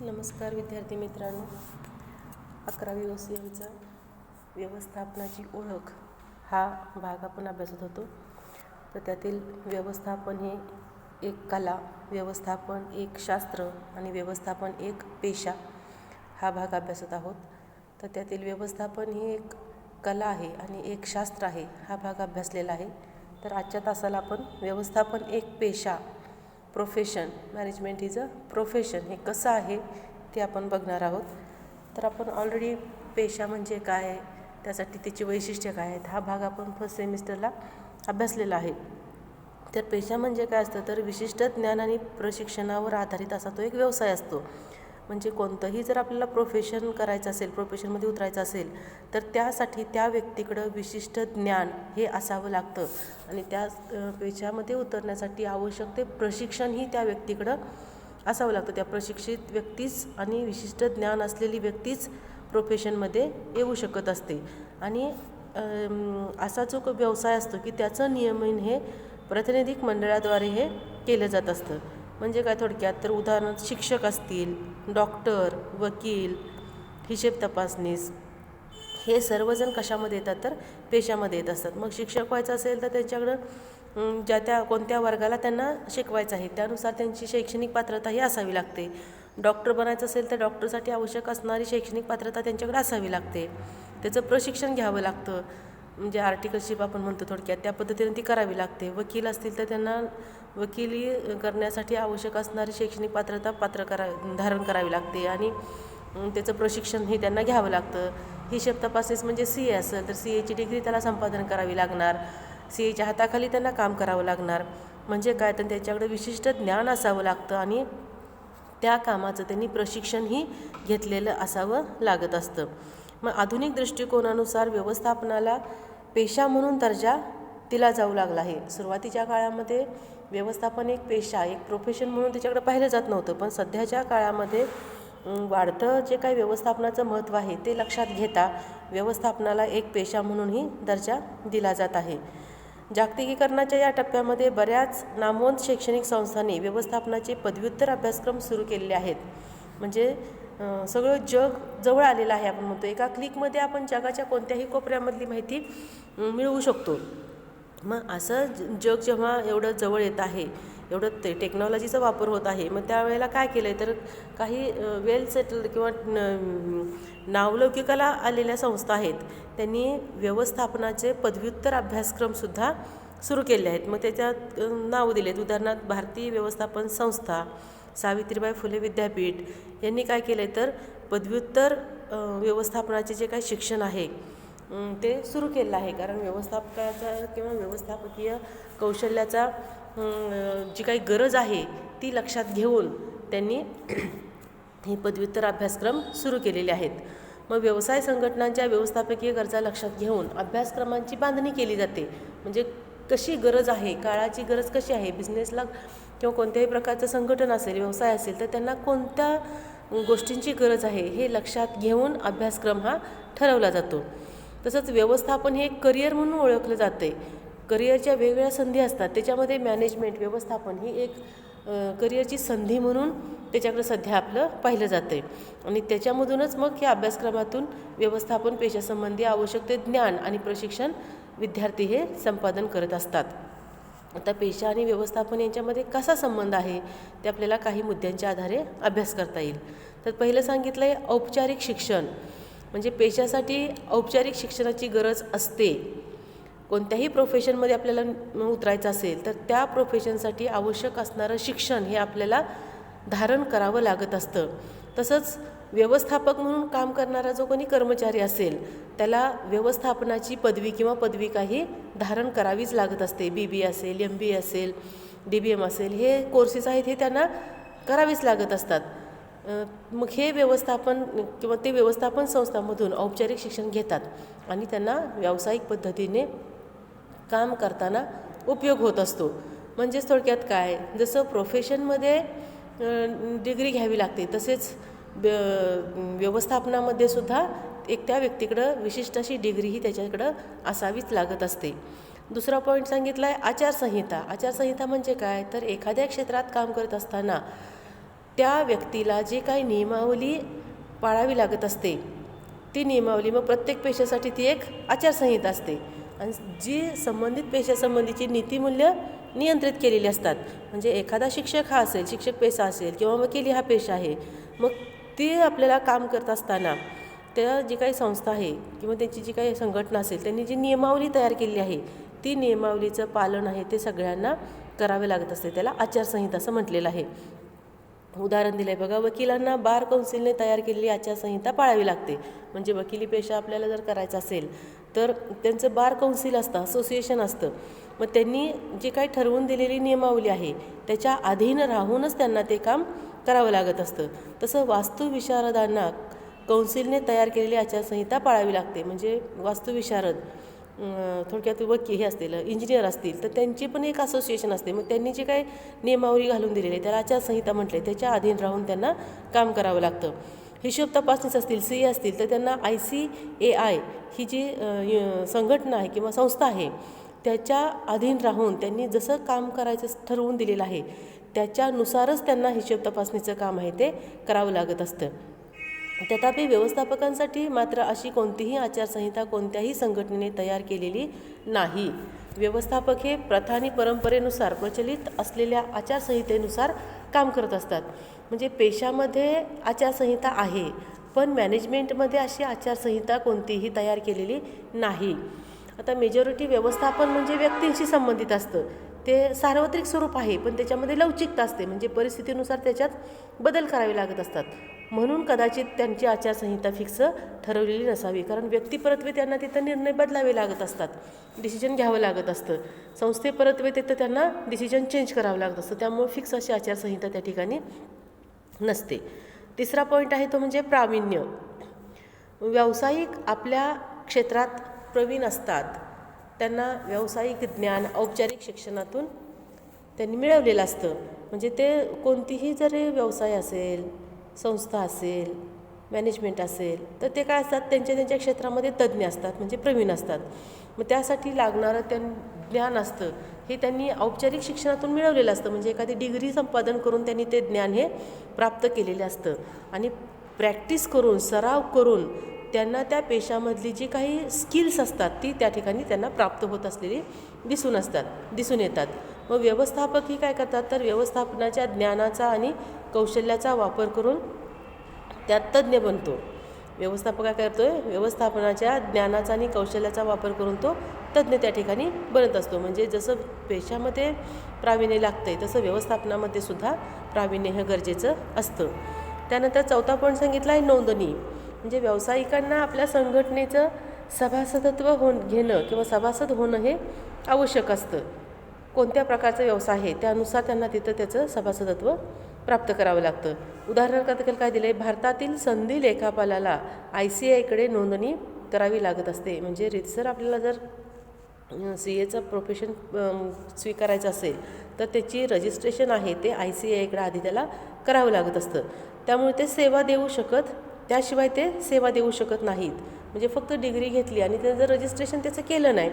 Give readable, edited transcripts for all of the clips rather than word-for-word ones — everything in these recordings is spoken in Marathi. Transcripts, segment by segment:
नमस्कार विद्यार्थी मित्रांनो, 11वी OCMचा व्यवस्थापनाची ओळख हा भाग आपण अभ्यासत होतो. तर त्यातील व्यवस्थापन हे एक कला, व्यवस्थापन एक शास्त्र आणि व्यवस्थापन एक पेशा हा भाग अभ्यासत आहोत. तर त्यातील व्यवस्थापन ही एक कला आहे आणि एक शास्त्र आहे हा भाग अभ्यासलेला आहे. तर आजच्या तासाला आपण व्यवस्थापन एक पेशा, profession, management is a profession हे कसं आहे ते आपण बघणार आहोत. तर आपण ऑलरेडी पेशा म्हणजे काय, त्यासाठी त्याची वैशिष्ट्ये काय आहेत हा भाग आपण फर्स्ट सेमिस्टरला अभ्यासलेला आहे. तर पेशा म्हणजे काय असतं, तर विशिष्ट ज्ञान आणि प्रशिक्षणावर आधारित असा तो एक व्यवसाय असतो. म्हणजे कोणतंही जर आपल्याला प्रोफेशन करायचं असेल, प्रोफेशनमध्ये उतरायचं असेल, तर त्यासाठी त्या व्यक्तीकडं विशिष्ट ज्ञान हे असावं लागतं आणि त्या पेशामध्ये उतरण्यासाठी आवश्यक ते प्रशिक्षणही त्या व्यक्तीकडं असावं लागतं. त्या प्रशिक्षित व्यक्तीच आणि विशिष्ट ज्ञान असलेली व्यक्तीच प्रोफेशनमध्ये येऊ शकत असते. आणि असा जो व्यवसाय असतो की त्याचं नियमन हे प्रातिनिधिक मंडळाद्वारे हे केलं जात असतं. म्हणजे काय थोडक्यात, तर उदाहरणार्थ शिक्षक असतील, डॉक्टर, वकील, हिशेब तपासनीस, हे सर्वजण कशामध्ये येतात, तर पेशामध्ये येत असतात. मग शिक्षक व्हायचं असेल तर त्यांच्याकडं त्या कोणत्या वर्गाला त्यांना शिकवायचं आहे त्यानुसार त्यांची शैक्षणिक पात्रता ही असावी लागते. डॉक्टर बनायचं असेल तर डॉक्टरसाठी आवश्यक असणारी शैक्षणिक पात्रता त्यांच्याकडे असावी लागते. त्याचं प्रशिक्षण घ्यावं लागतं, म्हणजे आर्टिकलशिप आपण म्हणतो थोडक्यात, त्या पद्धतीने ती करावी लागते. वकील असतील तर त्यांना वकिली करण्यासाठी आवश्यक असणारी शैक्षणिक पात्रता धारण करावी लागते आणि त्याचं प्रशिक्षणही त्यांना घ्यावं लागतं. हिशेब तपासनीस म्हणजे CA असेल तर CAची डिग्री त्याला संपादन करावी लागणार, CAच्या हाताखाली त्यांना काम करावं लागणार. म्हणजे काय, तर त्याच्याकडे विशिष्ट ज्ञान असावं लागतं आणि त्या कामाचं त्यांनी प्रशिक्षणही घेतलेलं असावं लागत असतं. मग आधुनिक दृष्टिकोनानुसार व्यवस्थापनाला पेशा म्हणून दर्जा दिला जाऊ लागला आहे. सुरुवातीच्या काळामध्ये व्यवस्थापन एक पेशा, एक प्रोफेशन म्हणून त्याच्याकडे पाहिलं जात नव्हतं, पण सध्याच्या काळामध्ये वाढतं जे काही व्यवस्थापनाचं महत्त्व आहे ते लक्षात घेता व्यवस्थापनाला एक पेशा म्हणूनही दर्जा दिला जात आहे. जागतिकीकरणाच्या या टप्प्यामध्ये बऱ्याच नामवंत शैक्षणिक संस्थांनी व्यवस्थापनाचे पदव्युत्तर अभ्यासक्रम सुरू केलेले आहेत. म्हणजे सगळं जग जवळ आलेलं आहे. आपण म्हणतो एका क्लिकमध्ये आपण जगाच्या कोणत्याही कोपऱ्यामधली माहिती मिळवू शकतो. मग असं जग जेव्हा एवढं जवळ येत आहे, एवढं टेक्नॉलॉजीचा वापर होत आहे, मग त्यावेळेला काय केलं आहे, तर काही वेल सेटल्ड किंवा नावलौकिकाला आलेल्या संस्था आहेत त्यांनी व्यवस्थापनाचे पदव्युत्तर अभ्यासक्रमसुद्धा सुरू केले आहेत. मग त्याच्यात नाव दिलेत, उदाहरणार्थ भारतीय व्यवस्थापन संस्था, सावित्रीबाई फुले विद्यापीठ यांनी काय केलं आहे, तर पदव्युत्तर व्यवस्थापनाचे जे काही शिक्षण आहे ते सुरू केलं आहे. कारण व्यवस्थापकाचा किंवा व्यवस्थापकीय कौशल्याचा जी काही गरज आहे ती लक्षात घेऊन त्यांनी हे पदव्युत्तर अभ्यासक्रम सुरू केलेले आहेत. मग व्यवसाय संघटनांच्या व्यवस्थापकीय गरजा लक्षात घेऊन अभ्यासक्रमांची बांधणी केली जाते. म्हणजे कशी गरज आहे, काळाची गरज कशी आहे, बिझनेसला किंवा कोणत्याही प्रकारचं संघटन असेल, व्यवसाय असेल, तर त्यांना कोणत्या गोष्टींची गरज आहे हे लक्षात घेऊन अभ्यासक्रम हा ठरवला जातो. तसंच व्यवस्थापन हे एक करिअर म्हणून ओळखलं जाते. करिअरच्या वेगवेगळ्या संधी असतात, त्याच्यामध्ये मॅनेजमेंट व्यवस्थापन ही एक करिअरची संधी म्हणून त्याच्याकडे सध्या आपलं पाहिलं जातं आहे. आणि त्याच्यामधूनच मग या अभ्यासक्रमातून व्यवस्थापन पेशासंबंधी आवश्यक ते ज्ञान आणि प्रशिक्षण विद्यार्थी हे संपादन करत असतात. आता पेशा आणि व्यवस्थापन यांच्यामध्ये कसा संबंध आहे ते आपल्याला काही मुद्द्यांच्या आधारे अभ्यास करता येईल. तर पहिलं सांगितलं आहे औपचारिक शिक्षण. म्हणजे पेशासाठी औपचारिक शिक्षणाची गरज असते. कोणत्याही प्रोफेशनमध्ये आपल्याला उतरायचं असेल तर त्या प्रोफेशनसाठी आवश्यक असणारं शिक्षण हे आपल्याला धारण करावं लागत असतं. तसंच व्यवस्थापक म्हणून काम करणारा जो कोणी कर्मचारी असेल त्याला व्यवस्थापनाची पदवी किंवा पदविकाही धारण करावीच लागत असते. BBA असेल, MBA असेल, DBM असेल, हे कोर्सेस आहेत हे त्यांना करावीच लागत असतात. मग हे व्यवस्थापन किंवा ते व्यवस्थापन संस्थांमधून औपचारिक शिक्षण घेतात आणि त्यांना व्यावसायिक पद्धतीने काम करताना उपयोग होत असतो. म्हणजेच थोडक्यात काय, जसं प्रोफेशनमध्ये डिग्री घ्यावी लागते तसेच व्यवस्थापनामध्ये सुद्धा एक त्या व्यक्तीकडं विशिष्ट अशी डिग्री ही त्याच्याकडं असावीच लागत असते. दुसरा पॉईंट सांगितला आहे आचारसंहिता. आचारसंहिता म्हणजे काय, तर एखाद्या क्षेत्रात काम करत असताना त्या व्यक्तीला जे काही नियमावली पाळावी लागत असते ती नियमावली, मग प्रत्येक पेशासाठी ती एक आचारसंहिता असते आणि जी संबंधित पेशासंबंधीची नीतिमूल्य नियंत्रित केलेली असतात. म्हणजे एखादा शिक्षक हा असेल, शिक्षक पेशा असेल किंवा वकिली हा पेशा आहे, मग ते आपल्याला काम करत असताना त्या जी काही संस्था आहे किंवा त्यांची जी काही संघटना असेल त्यांनी जी नियमावली तयार केलेली आहे ती नियमावलीचं पालन आहे ते सगळ्यांना करावे लागत असते. त्याला आचारसंहिता असं म्हटलेलं आहे. उदाहरण दिलं आहे बघा, वकिलांना बार कौन्सिलने तयार केलेली आचारसंहिता पाळावी लागते. म्हणजे वकिली पेशा आपल्याला जर करायचा असेल तर त्यांचं बार कौन्सिल असतं, असोसिएशन असतं. मग त्यांनी जे काही ठरवून दिलेली नियमावली आहे त्याच्या अधीन राहूनच त्यांना ते काम करावं लागत असतं. तसं वास्तुविशारदांना कौन्सिलने तयार केलेली आचारसंहिता पाळावी लागते. म्हणजे वास्तुविशारद थोडक्यात हे असतील, इंजिनियर असतील तर त्यांची पण एक असोसिएशन असते. मग त्यांनी जे काही नियमावली घालून दिलेली आहे त्याला आचारसंहिता म्हटले, त्याच्या अधीन राहून त्यांना काम करावं लागतं. हिशोब तपासणीच असतील, CA असतील तर त्यांना ICAI ही जी संघटना आहे किंवा संस्था आहे त्याच्या अधीन राहून त्यांनी जसं काम करायचं ठरवून दिलेलं आहे त्याच्यानुसारच त्यांना हिशोब तपासणीचं काम आहे ते करावं लागत असतं. तथापि व्यवस्थापकांसाठी मात्र अशी कोणतीही आचारसंहिता कोणत्याही संघटनेने तयार केलेली नाही. व्यवस्थापक हे प्रथा आणि परंपरेनुसार प्रचलित असलेल्या आचारसंहितेनुसार काम करत असतात. म्हणजे पेशामध्ये आचारसंहिता आहे पण मॅनेजमेंटमध्ये अशी आचारसंहिता कोणतीही तयार केलेली नाही. आता मेजॉरिटी व्यवस्थापन म्हणजे व्यक्तींशी संबंधित असतं. ते सार्वत्रिक स्वरूप आहे पण त्याच्यामध्ये लवचिकता असते. म्हणजे परिस्थितीनुसार त्याच्यात बदल करावे लागत असतात. म्हणून कदाचित त्यांची आचारसंहिता फिक्स ठरवलेली नसावी. कारण व्यक्तिपरत्वे त्यांना तिथं निर्णय बदलावे लागत असतात, डिसिजन घ्यावं लागत असतं. संस्थेपरत्वे तिथं त्यांना डिसिजन चेंज करावं लागत असतं. त्यामुळे फिक्स अशी आचारसंहिता त्या ठिकाणी नसते. तिसरा पॉईंट आहे तो म्हणजे प्रावीण्य. व्यावसायिक आपल्या क्षेत्रात प्रवीण असतात. त्यांना व्यावसायिक ज्ञान औपचारिक शिक्षणातून त्यांनी मिळवलेलं असतं. म्हणजे ते कोणतीही जरी व्यवसाय असेल, संस्था असेल, मॅनेजमेंट असेल तर ते काय असतात त्यांच्या क्षेत्रामध्ये तज्ज्ञ असतात, म्हणजे प्रवीण असतात. मग त्यासाठी लागणारं ज्ञान असतं हे त्यांनी औपचारिक शिक्षणातून मिळवलेलं असतं. म्हणजे एखादी डिग्री संपादन करून त्यांनी ते ज्ञान हे प्राप्त केलेलं असतं आणि प्रॅक्टिस करून, सराव करून त्यांना त्या पेशामधली जी काही स्किल्स असतात ती त्या ठिकाणी त्यांना प्राप्त होत असलेली दिसून येतात. मग व्यवस्थापक ही काय करतात तर व्यवस्थापनाच्या ज्ञानाचा आणि कौशल्याचा वापर करून त्यात तज्ज्ञ बनतो. व्यवस्थापक काय करतोय, व्यवस्थापनाच्या ज्ञानाचा आणि कौशल्याचा वापर करून तो तज्ज्ञ त्या ठिकाणी बनत असतो. म्हणजे जसं पेशामध्ये प्रावीण्य लागतंय तसं व्यवस्थापनामध्ये सुद्धा प्रावीण्य हे गरजेचं असतं. त्यानंतर चौथा पॉईंट सांगितला आहे नोंदणी. म्हणजे व्यावसायिकांना आपल्या संघटनेचं सभासदत्व घेणं किंवा सभासद होणं हे आवश्यक असतं. कोणत्या प्रकारचा व्यवसाय आहे त्यानुसार त्यांना तिथं त्याचं सभासदत्व प्राप्त करावं लागतं. उदाहरणार्थ काय दिलं आहे, भारतातील संधी लेखापालाला ICAIकडे नोंदणी करावी लागत असते. म्हणजे रीतसर आपल्याला जर CAचं प्रोफेशन स्वीकारायचं असेल तर त्याची रजिस्ट्रेशन आहे ते ICAIकडे आधी त्याला करावं लागत असतं. त्यामुळे ते त्याशिवाय ते सेवा देऊ शकत नाहीत. म्हणजे फक्त डिग्री घेतली आणि त्याचं जर रजिस्ट्रेशन त्याचं केलं नाही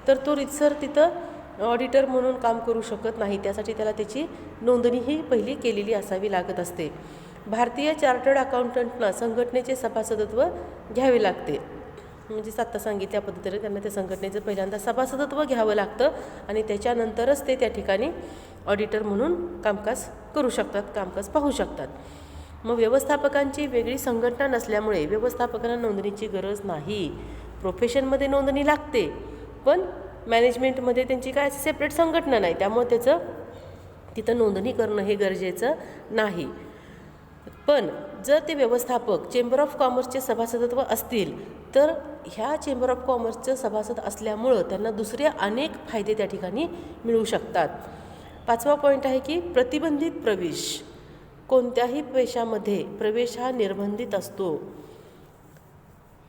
तर तो रीतसर तिथं ऑडिटर म्हणून काम करू शकत नाही. त्यासाठी त्याला त्याची नोंदणी ही पहिली केलेली असावी लागत असते. भारतीय चार्टर्ड अकाउंटंटना संघटनेचे सभासदत्व घ्यावे लागते. म्हणजे आत्ता सांगितल्या पद्धतीने त्यांना त्या संघटनेचं पहिल्यांदा सभासदत्व घ्यावं लागतं आणि त्याच्यानंतरच ते त्या ठिकाणी ऑडिटर म्हणून कामकाज करू शकतात, कामकाज पाहू शकतात. मग व्यवस्थापकांची वेगळी संघटना नसल्यामुळे व्यवस्थापकांना नोंदणीची गरज नाही. प्रोफेशनमध्ये नोंदणी लागते पण मॅनेजमेंटमध्ये त्यांची काय सेपरेट संघटना नाही, त्यामुळे तिथं नोंदणी करणं हे गरजेचं नाही. पण जर ते व्यवस्थापक चेंबर ऑफ कॉमर्सचे सभासदत्व असतील तर ह्या चेंबर ऑफ कॉमर्सचं सभासद असल्यामुळं त्यांना दुसरे अनेक फायदे त्या ठिकाणी मिळू शकतात. पाचवा पॉईंट आहे की प्रतिबंधित प्रवेश. कोणत्याही पेशामध्ये प्रवेश हा निर्बंधित असतो.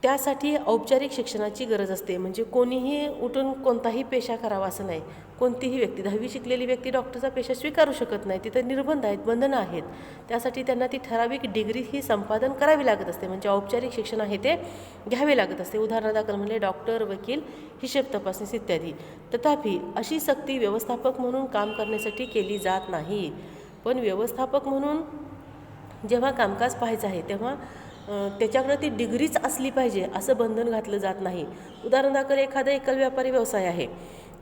त्यासाठी औपचारिक शिक्षणाची गरज असते. म्हणजे कोणीही उठून कोणताही पेशा करावा असं नाही. कोणतीही व्यक्ती 10वी शिकलेली व्यक्ती डॉक्टरचा पेशा स्वीकारू शकत नाही. तिथं निर्बंध आहेत, बंधनं आहेत. त्यासाठी त्यांना ती ठराविक डिग्री ही संपादन करावी लागत असते. म्हणजे औपचारिक शिक्षण आहे ते घ्यावे लागत असते. उदाहरणादाखल म्हणजे डॉक्टर, वकील, हिशेब तपासणी इत्यादी. तथापि अशी सक्ती व्यवस्थापक म्हणून काम करण्यासाठी केली जात नाही. पण व्यवस्थापक म्हणून जेव्हा कामकाज पाहायचं आहे तेव्हा त्याच्याकडं ती डिग्रीच असली पाहिजे असं बंधन घातलं जात नाही. उदाहरण दाखल एखादा एकल व्यापारी व्यवसाय आहे,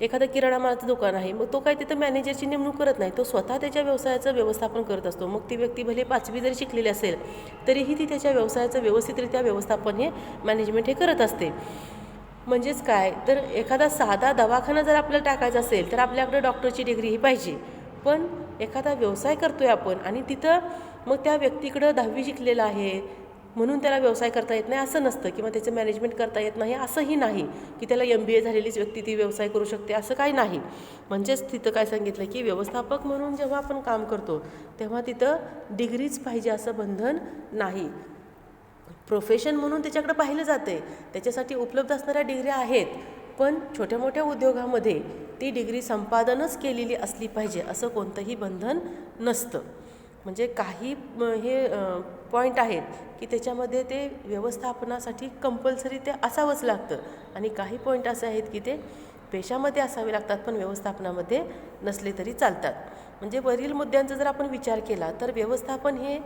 एखादं किराणा मालाचं दुकान आहे, मग तो काय तिथं मॅनेजरची नेमणूक करत नाही, तो स्वतः त्याच्या व्यवसायाचं व्यवस्थापन करत असतो. मग ती व्यक्ती भले 5वी जरी शिकलेली असेल तरीही ती त्याच्या व्यवसायाचं व्यवस्थितरित्या व्यवस्थापन हे मॅनेजमेंट हे करत असते. म्हणजेच काय तर एखादा साधा दवाखाना जर आपल्याला टाकायचा असेल तर आपल्याकडे डॉक्टरची डिग्री ही पाहिजे. पण एखादा व्यवसाय करतोय आपण आणि तिथं मग त्या व्यक्तीकडं 10वी शिकलेलं आहे म्हणून त्याला व्यवसाय करता येत नाही असं नसतं, किंवा त्याचं मॅनेजमेंट करता येत नाही असंही नाही की त्याला MBA झालेलीच व्यक्ती ती व्यवसाय करू शकते असं काही नाही. म्हणजेच तिथं काय सांगितलं की व्यवस्थापक म्हणून जेव्हा आपण काम करतो तेव्हा तिथं डिग्रीच पाहिजे असं बंधन नाही. प्रोफेशन म्हणून त्याच्याकडे पाहिलं जाते, त्याच्यासाठी उपलब्ध असणाऱ्या डिग्र्या आहेत, पण छोट्या मोठ्या उद्योगामध्ये ती डिग्री संपादनच केलेली असली पाहिजे असं कोणतंही बंधन नसतं. म्हणजे काही हे पॉईंट आहेत की त्याच्यामध्ये ते व्यवस्थापनासाठी कंपल्सरी ते असावंच लागतं, आणि काही पॉईंट असे आहेत की ते पेशामध्ये असावे लागतात पण व्यवस्थापनामध्ये नसले तरी चालतात. म्हणजे वरील मुद्द्यांचा जर आपण विचार केला तर व्यवस्थापन हे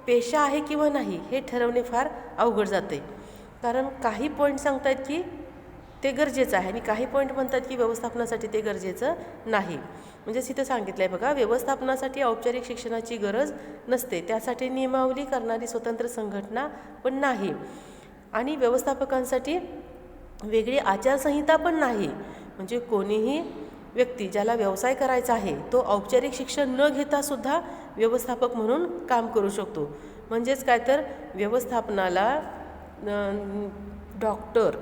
पेशा आहे किंवा नाही हे ठरवणे फार अवघड जाते. कारण काही पॉईंट सांगतात की ते गरजेचं आहे आणि काही पॉईंट म्हणतात की व्यवस्थापनासाठी ते गरजेचं नाही. म्हणजेच इथं सांगितलं आहे बघा, व्यवस्थापनासाठी औपचारिक शिक्षणाची गरज नसते, त्यासाठी नियमावली करणारी स्वतंत्र संघटना पण नाही, आणि व्यवस्थापकांसाठी वेगळी आचारसंहिता पण नाही. म्हणजे कोणीही व्यक्ती ज्याला व्यवसाय करायचा आहे तो औपचारिक शिक्षण न घेता सुद्धा व्यवस्थापक म्हणून काम करू शकतो. म्हणजेच काय तर व्यवस्थापनाला डॉक्टर,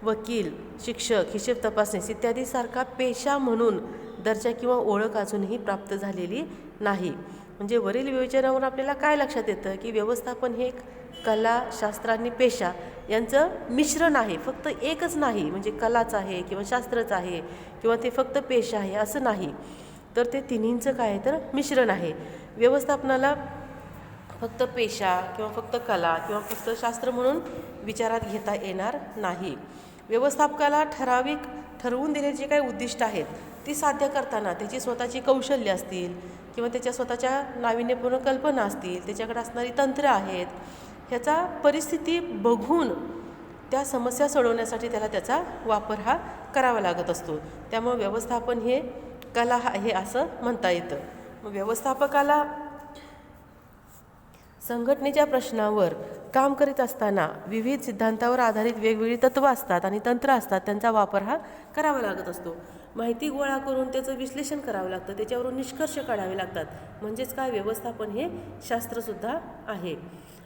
वकील, शिक्षक, हिशेब तपासनीस इत्यादीसारखा पेशा म्हणून दर्जा किंवा ओळख अजूनही प्राप्त झालेली नाही. म्हणजे वरील विवेचनावरून आपल्याला काय लक्षात येतं की व्यवस्थापन हे एक कला, शास्त्र आणि पेशा यांचं मिश्रण आहे, फक्त एकच नाही. म्हणजे कलाच आहे किंवा शास्त्रच आहे किंवा ते फक्त पेशा आहे असं नाही, तर ते तिन्हींचं काय आहे तर मिश्रण आहे. व्यवस्थापनाला फक्त पेशा किंवा फक्त कला किंवा फक्त शास्त्र म्हणून विचारात घेता येणार नाही. व्यवस्थापकाला ठरवून दिलेली जी काही उद्दिष्ट आहेत ती साध्य करताना त्याची स्वतःची कौशल्य असतील किंवा त्याच्या स्वतःच्या नाविन्यपूर्ण कल्पना असतील, त्याच्याकडे असणारी तंत्र आहेत, ह्याचा परिस्थिती बघून त्या समस्या सोडवण्यासाठी त्याला त्याचा वापर हा करावा लागत असतो. त्यामुळे व्यवस्थापन हे कला आहे असं म्हणता येतं. मग व्यवस्थापकाला संघटनेच्या प्रश्नावर काम करीत असताना विविध सिद्धांतावर आधारित वेगवेगळी तत्त्वं असतात आणि तंत्र असतात, त्यांचा वापर हा करावा लागत असतो. माहिती गोळा करून त्याचं विश्लेषण करावं लागतं, त्याच्यावरून निष्कर्ष काढावे लागतात. म्हणजेच काय व्यवस्थापन हे शास्त्रसुद्धा आहे.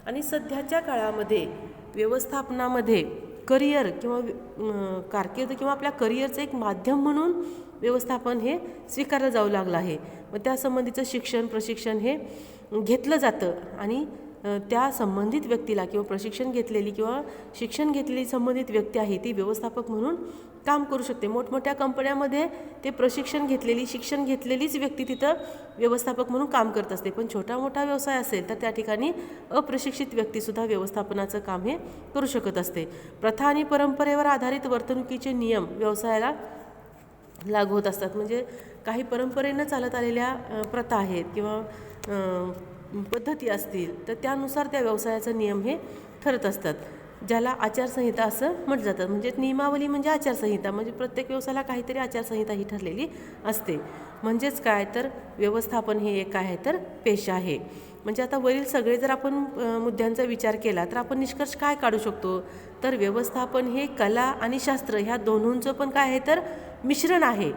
आणि सध्याच्या काळामध्ये व्यवस्थापनामध्ये करिअर किंवा कारकीर्द किंवा आपल्या करिअरचं एक माध्यम म्हणून व्यवस्थापन हे स्वीकारलं जाऊ लागलं आहे. मग त्यासंबंधीचं शिक्षण, प्रशिक्षण हे घेतलं जातं आणि त्या संबंधित व्यक्तीला किंवा प्रशिक्षण घेतलेली किंवा शिक्षण घेतलेली संबंधित व्यक्ती आहे ती व्यवस्थापक म्हणून काम करू शकते. मोठमोठ्या कंपन्यामध्ये ते प्रशिक्षण घेतलेली, शिक्षण घेतलेलीच व्यक्ती तिथं व्यवस्थापक म्हणून काम करत असते. पण छोटा मोठा व्यवसाय असेल तर त्या ठिकाणी अप्रशिक्षित व्यक्तीसुद्धा व्यवस्थापनाचं काम हे करू शकत असते. प्रथा आणि परंपरेवर आधारित वर्तणुकीचे नियम व्यवसायाला लागू होत असतात. म्हणजे काही परंपरेनं चालत आलेल्या प्रथा आहेत किंवा पद्धती असतील तर त्यानुसार त्या व्यवसायाचे नियम हे ठरत असतात, ज्याला आचारसंहिता असं म्हटलं जातं. म्हणजे नियमावली म्हणजे आचारसंहिता, म्हणजे प्रत्येक व्यवसायाला काहीतरी आचारसंहिता ही ठरलेली असते. म्हणजेच काय तर व्यवस्थापन हे एक आहे तर पेशा आहे. म्हणजे आता वरील सगळे जर आपण मुद्द्यांचा विचार केला तर आपण निष्कर्ष काय काढू शकतो तर व्यवस्थापन हे कला आणि शास्त्र ह्या दोन्हींचं पण काय आहे तर मिश्रण आहे.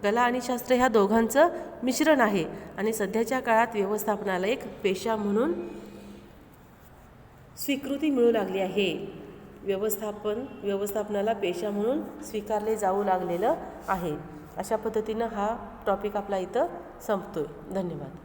कला आणि शास्त्र ह्या दोघांचं मिश्रण आहे आणि सध्याच्या काळात व्यवस्थापनाला एक पेशा म्हणून स्वीकृती मिळू लागली आहे. व्यवस्थापनाला पेशा म्हणून स्वीकारले जाऊ लागलेलं आहे. अशा पद्धतीनं हा टॉपिक आपला इथं संपतोय. धन्यवाद.